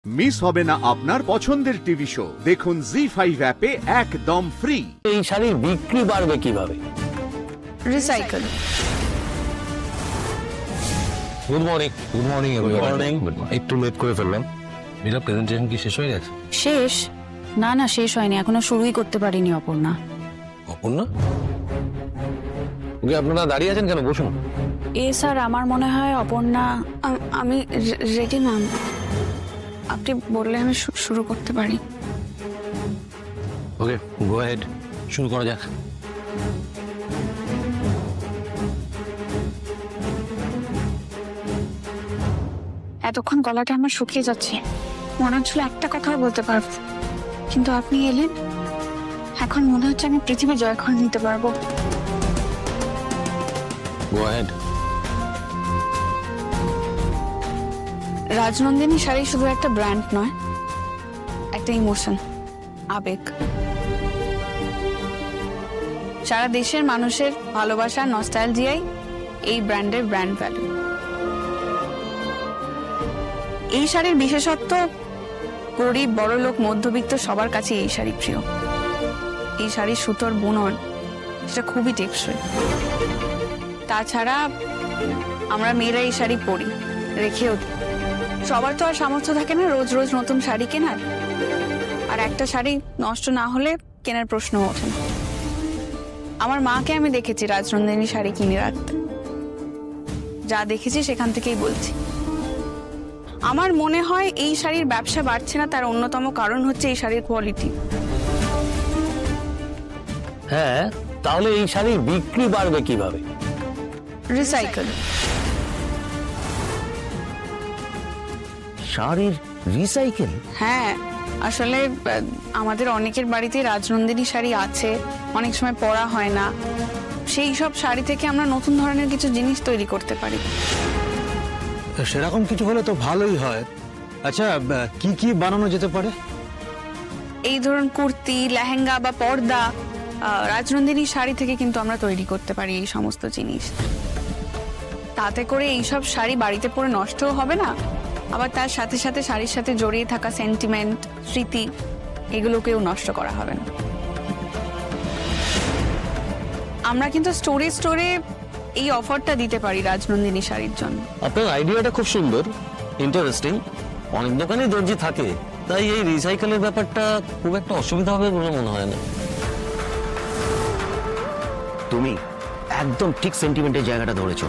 Miss হবে না আপনার পছন্দের টিভি শো। দেখুন জি5 অ্যাপে একদম ফ্রি। এই শাড়ির বিক্রি বাড়বে কিভাবে? Recycle. Good morning. Good morning morning. একটু লেট করে ফেললাম। মেয়েরা প্রেজেন্টেশন কি শেষ হয়ে গেছে? শেষ? না না, শেষ হয়নি, এখনো শুরুই করতে পারিনি অপর্ণা। অপর্ণা, ওকে আপনারা দাঁড়িয়ে আছেন কেন? বসুন। স্যার, আমার মনে হয় অপর্ণা। আমি রেডি ম্যাম, আপনি বললে আমি শুরু করতে পারি। ওকে, গো অ্যাহেড, শুরু করা যাক। এতক্ষণ গলাটা আমার শুকিয়ে যাচ্ছে, মনে হচ্ছিল একটা কথা বলতে পারবো, কিন্তু আপনি এলেন, এখন মনে হচ্ছে আমি পৃথিবী জয় করে নিতে পারবো। Go ahead. রাজনন্দিনী শাড়ি শুধু একটা ব্র্যান্ড নয়, একটা ইমোশন, আবেগ। সারা দেশের মানুষের ভালোবাসা, নস্টালজিয়াই এই ব্র্যান্ডের ব্র্যান্ড ভ্যালু। এই শাড়ির বিশেষত্ব, গরিব, বড়লোক, মধ্যবিত্ত সবার কাছে এই শাড়ি প্রিয়। এই শাড়ির সুতোর বুনন সেটা খুবই টেকসই। তাছাড়া আমরা মেয়েরা এই শাড়ি পরি, রেখেও দিই। সবার তো আর সামর্থ্য থাকে না রোজ রোজ নতুন শাড়ি কেনার, আর একটা শাড়ি নষ্ট না হলে কেনার প্রশ্ন ওঠে না। আমার মাকে আমি দেখেছি রাজনন্দিনী শাড়ি কিনে রাখতে, যা দেখেছি সেখান থেকেই বলছি। আমার মনে হয় এই শাড়ির ব্যবসা বাড়ছে না, তার অন্যতম কারণ হচ্ছে এই শাড়ির কোয়ালিটি। হ্যাঁ, তাহলে এই শাড়ির বিক্রি বাড়বে কিভাবে? রিসাইকেল। শাড়ির রিসাইকেল? হ্যাঁ, আসলে আমাদের অনেকের বাড়িতে রাজনন্দিনী শাড়ি আছে, অনেক সময় পরা হয় না, সেই সব শাড়ি থেকে আমরা নতুন ধরনের কিছু জিনিস তৈরি করতে পারি। সেরকম কিছু হলে তো ভালোই হয়। আচ্ছা, কি কি বানানো যেতে পারে? এই ধরুন কুর্তি, লেহেঙ্গা বা পর্দা, রাজনন্দিনী শাড়ি থেকে কিন্তু আমরা তৈরি করতে পারি এই সমস্ত জিনিস। তাতে করে এইসব শাড়ি বাড়িতে পরে নষ্টও হবে না, আবার তার সাথে সাথে শাড়ির সাথে জড়িয়ে থাকা সেন্টিমেন্ট, স্মৃতি, এগুলোকেও নষ্ট করা হবে না। আমরা কিন্তু স্টোরে স্টোরে এই অফারটা দিতে পারি রাজনন্দিনী শাড়ির জন্য। আপনার আইডিয়াটা খুব সুন্দর, ইন্টারেস্টিং। অনেক দোকানে দর্জি থাকে, তাই এই রিসাইকেলের ব্যাপারটা খুব একটা অসুবিধা হবে বলে মনে হয় না। তুমি একদম ঠিক সেন্টিমেন্টের জায়গাটা ধরেছ।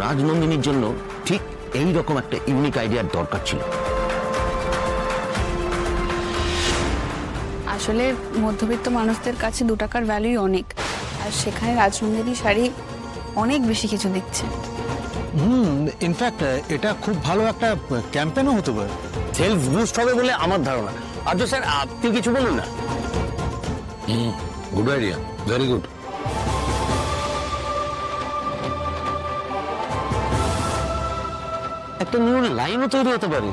রাজনন্দিনীর জন্য ঠিক এই রকম একটা ইউনিক আইডিয়ার দরকার ছিল। আসলে মধ্যবিত্ত মানুষদের কাছে 2 টাকার ভ্যালুই অনেক, আর সেখানে রাজনন্দিনী শাড়ি অনেক বেশি কিছু দিচ্ছে। ইনফ্যাক্ট এটা খুব ভালো একটা ক্যাম্পেইনও হতে পারে। সেলস বুস্ট হবে বলে আমার ধারণা। আর তো স্যার, আপনি কিছু বলুন না। Good idea, very good. একটা নিউ লাইনও তৈরি হতে পারে,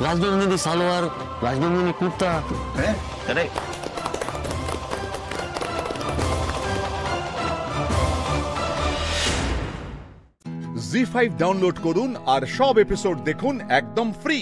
রাজনন্দিনী সালোয়ার, রাজনন্দিনী কুর্তা। হ্যাঁ, জি5 ডাউনলোড করুন আর সব এপিসোড দেখুন একদম ফ্রি।